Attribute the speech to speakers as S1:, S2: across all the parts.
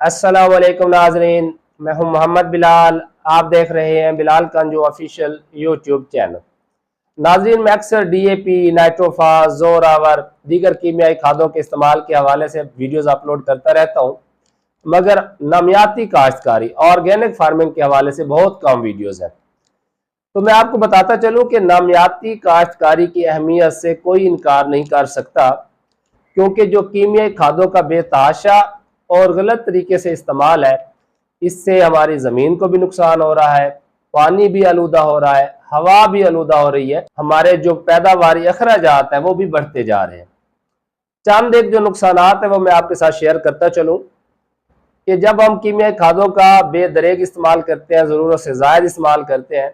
S1: अस्सलाम वालेकुम नाजरीन, मैं हूं मोहम्मद बिलाल। आप देख रहे हैं बिलाल कंजू ऑफिशियल यूट्यूब चैनल। नाजरीन, मैं अक्सर डीएपी, नाइट्रोफास, जोरावर, दीगर कीमियाई खादों के इस्तेमाल के हवाले से वीडियोस अपलोड करता रहता हूं, मगर नामियाती काश्तकारी ऑर्गेनिक फार्मिंग के हवाले से बहुत कम वीडियोस हैं। तो मैं आपको बताता चलूं कि नामियाती काश्तकारी की अहमियत से कोई इनकार नहीं कर सकता, क्योंकि जो कीमियाई खादों का बेतहाशा और गलत तरीके से इस्तेमाल है, इससे हमारी ज़मीन को भी नुकसान हो रहा है, पानी भी आलूदा हो रहा है, हवा भी आलूदा हो रही है, हमारे जो पैदावारी अखराजात हैं वो भी बढ़ते जा रहे हैं। चंद एक जो नुकसानात है वो मैं आपके साथ शेयर करता चलूँ कि जब हम कीमियाई खादों का बेदरेग इस्तेमाल करते हैं, ज़रूरत से ज़ायद इस्तेमाल करते हैं,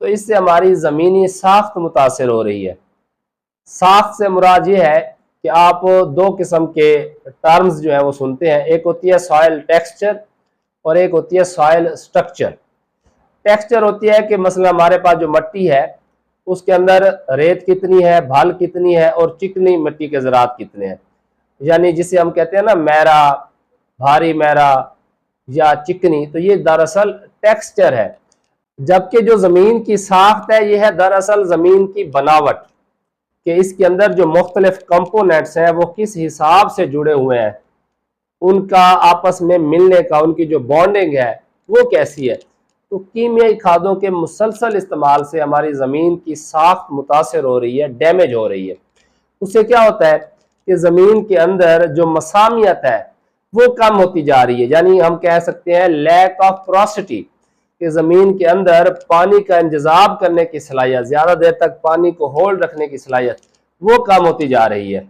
S1: तो इससे हमारी ज़मीनी साख्त मुतासर हो रही है। साख्त से मुराद ये है कि आप दो किस्म के टर्म्स जो है वो सुनते हैं। एक होती है सॉइल टेक्सचर और एक होती है सॉइल स्ट्रक्चर। टेक्सचर होती है कि मसलन हमारे पास जो मिट्टी है उसके अंदर रेत कितनी है, भल कितनी है और चिकनी मिट्टी के ज़रात कितने हैं, यानी जिसे हम कहते हैं ना मैरा, भारी मैरा या चिकनी, तो ये दरअसल टेक्सचर है। जबकि जो ज़मीन की साख्त है ये है दरअसल ज़मीन की बनावट, कि इसके अंदर जो मुख्तलिफ कंपोनेंट्स हैं वो किस हिसाब से जुड़े हुए हैं, उनका आपस में मिलने का, उनकी जो बॉन्डिंग है वो कैसी है। तो कीमियाई खादों के मुसलसल इस्तेमाल से हमारी ज़मीन की साख्त मुतासर हो रही है, डैमेज हो रही है। उससे क्या होता है कि ज़मीन के अंदर जो मसामियत है वो कम होती जा रही है, यानी हम कह सकते हैं लैक ऑफ पोरोसिटी, कि ज़मीन के अंदर पानी का इंतज़ाम करने की सलाहियत, ज़्यादा देर तक पानी को होल्ड रखने की सलाहियत वो कम होती जा रही है।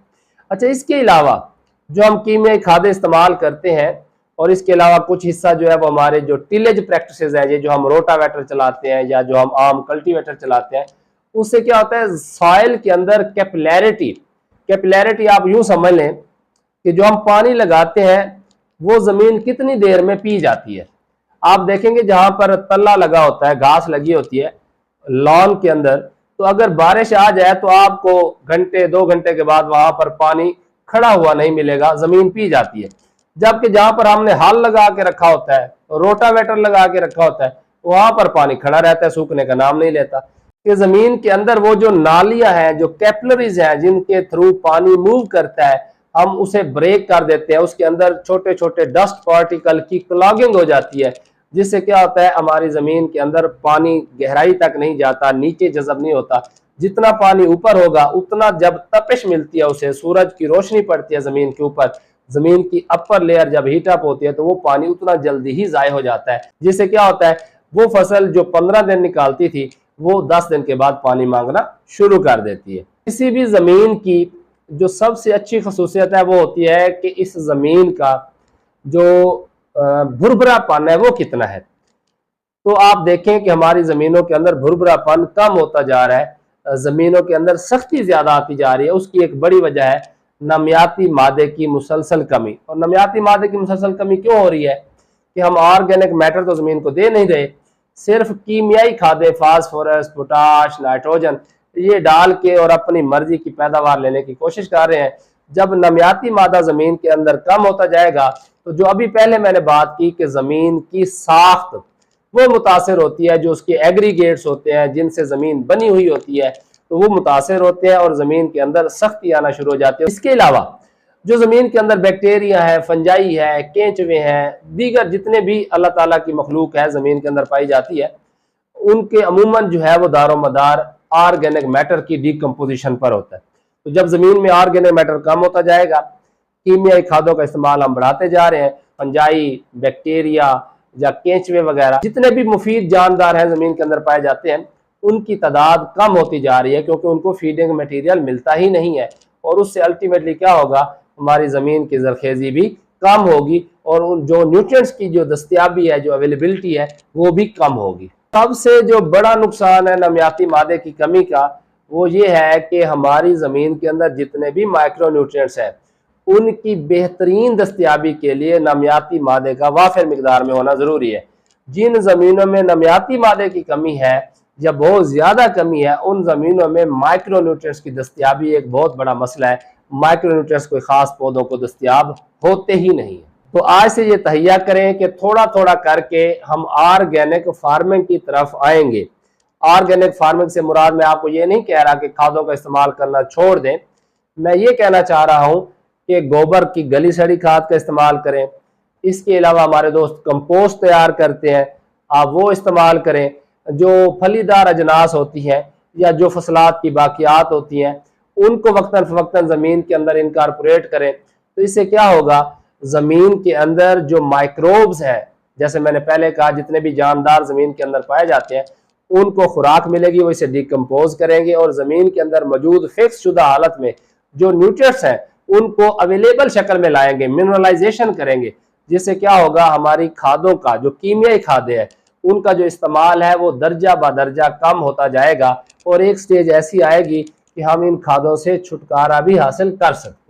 S1: अच्छा, इसके अलावा जो हम कीमियाई खादें इस्तेमाल करते हैं और इसके अलावा कुछ हिस्सा जो है वो हमारे जो टिलेज प्रैक्टिसेस है, ये जो हम रोटावेटर चलाते हैं या जो हम आम कल्टीवेटर चलाते हैं, उससे क्या होता है सॉइल के अंदर कैपिलैरिटी आप यूँ समझ लें कि जो हम पानी लगाते हैं वो ज़मीन कितनी देर में पी जाती है। आप देखेंगे जहां पर तल्ला लगा होता है, घास लगी होती है लॉन के अंदर, तो अगर बारिश आ जाए तो आपको घंटे 2 घंटे के बाद वहां पर पानी खड़ा हुआ नहीं मिलेगा, जमीन पी जाती है। जबकि जहां पर हमने हल लगा के रखा होता है, रोटावेटर लगा के रखा होता है, वहां पर पानी खड़ा रहता है, सूखने का नाम नहीं लेता। कि जमीन के अंदर वो जो नालियां हैं, जो कैपिलरीज हैं जिनके थ्रू पानी मूव करता है, हम उसे ब्रेक कर देते हैं, उसके अंदर छोटे छोटे डस्ट पार्टिकल की क्लॉगिंग हो जाती है, जिससे क्या होता है हमारी जमीन के अंदर पानी गहराई तक नहीं जाता, नीचे जज़ब नहीं होता। जितना पानी ऊपर होगा उतना जब तपिश मिलती है, उसे सूरज की रोशनी पड़ती है जमीन के ऊपर, जमीन की अपर लेयर जब हीट अप होती है तो वो पानी उतना जल्दी ही ज़ाय हो जाता है, जिससे क्या होता है वो फसल जो 15 दिन निकालती थी वो 10 दिन के बाद पानी मांगना शुरू कर देती है। किसी भी जमीन की जो सबसे अच्छी खसूसियत है वो होती है कि इस जमीन का जो भुरभुरापन है वो कितना है। तो आप देखें कि हमारी ज़मीनों के अंदर भुरभुरापन कम होता जा रहा है, ज़मीनों के अंदर सख्ती ज़्यादा आती जा रही है। उसकी एक बड़ी वजह है नमियाती मादे की मुसलसल कमी। और नमियाती मादे की मुसलसल कमी क्यों हो रही है कि हम ऑर्गेनिक मैटर तो ज़मीन को दे नहीं रहे, सिर्फ कीमियाई खादें फास्फोरस, पोटाश, नाइट्रोजन ये डाल के और अपनी मर्जी की पैदावार लेने की कोशिश कर रहे हैं। जब नमियाती मादा ज़मीन के अंदर कम होता जाएगा तो जो अभी पहले मैंने बात की कि ज़मीन की साख्त वो मुतासर होती है, जो उसके एग्रीगेट्स होते हैं जिनसे ज़मीन बनी हुई होती है, तो वो मुतासर होते हैं और ज़मीन के अंदर सख्ती आना शुरू हो जाती है। इसके अलावा जो ज़मीन के अंदर बैक्टीरिया है, फंजाई है, केंचुए हैं, दीगर जितने भी अल्लाह ताला की मखलूक है ज़मीन के अंदर पाई जाती है, उनके अमूमन जो है वो दारो मदार ऑर्गेनिक मैटर की डिकम्पोजिशन पर होता है। तो जब ज़मीन में ऑर्गेनिक मैटर कम होता जाएगा, कीमियाई खादों का इस्तेमाल हम बढ़ाते जा रहे हैं, फंजाई, बैक्टीरिया या केंचुए वगैरह जितने भी मुफीद जानदार हैं ज़मीन के अंदर पाए जाते हैं, उनकी तादाद कम होती जा रही है, क्योंकि उनको फीडिंग मटेरियल मिलता ही नहीं है। और उससे अल्टीमेटली क्या होगा, हमारी ज़मीन की ज़रखेज़ी भी कम होगी और जो न्यूट्रिएंट्स की जो दस्तियाबी है, जो अवेलेबिलिटी है, वो भी कम होगी। सबसे जो बड़ा नुकसान है नमियाती मादे की कमी का वो ये है कि हमारी ज़मीन के अंदर जितने भी माइक्रो न्यूट्रिएंट्स हैं उनकी बेहतरीन दस्तियाबी के लिए नमियाती मादे का वाफिर मिकदार में होना ज़रूरी है। जिन ज़मीनों में नमियाती मादे की कमी है या बहुत ज़्यादा कमी है, उन ज़मीनों में माइक्रो न्यूट्रिएंट्स की दस्तियाबी एक बहुत बड़ा मसला है। माइक्रो न्यूट्रिएंट्स कोई ख़ास पौधों को दस्तियाब होते ही नहीं है। तो आज से ये तहिया करें कि थोड़ा थोड़ा करके हम ऑर्गेनिक फार्मिंग की तरफ आएंगे। ऑर्गेनिक फार्मिंग से मुराद मैं आपको ये नहीं कह रहा कि खादों का इस्तेमाल करना छोड़ दें, मैं ये कहना चाह रहा हूं कि गोबर की गली सड़ी खाद का इस्तेमाल करें। इसके अलावा हमारे दोस्त कंपोस्ट तैयार करते हैं, आप वो इस्तेमाल करें। जो फलीदार अजनास होती हैं या जो फसलात की बाकियात होती हैं उनको वक्तन फवक्तन ज़मीन के अंदर इनकारपोरेट करें। तो इससे क्या होगा, ज़मीन के अंदर जो माइक्रोब्स हैं, जैसे मैंने पहले कहा जितने भी जानदार ज़मीन के अंदर पाए जाते हैं उनको खुराक मिलेगी, वो इसे डिकम्पोज करेंगे और ज़मीन के अंदर मौजूद फिक्स शुदा हालत में जो न्यूट्रिएंट्स हैं उनको अवेलेबल शक्ल में लाएंगे, मिनरलाइजेशन करेंगे, जिससे क्या होगा, हमारी खादों का जो कीमियाई खादें हैं उनका जो इस्तेमाल है वो दर्जा ब दर्जा कम होता जाएगा और एक स्टेज ऐसी आएगी कि हम इन खादों से छुटकारा भी हासिल कर सकते हैं।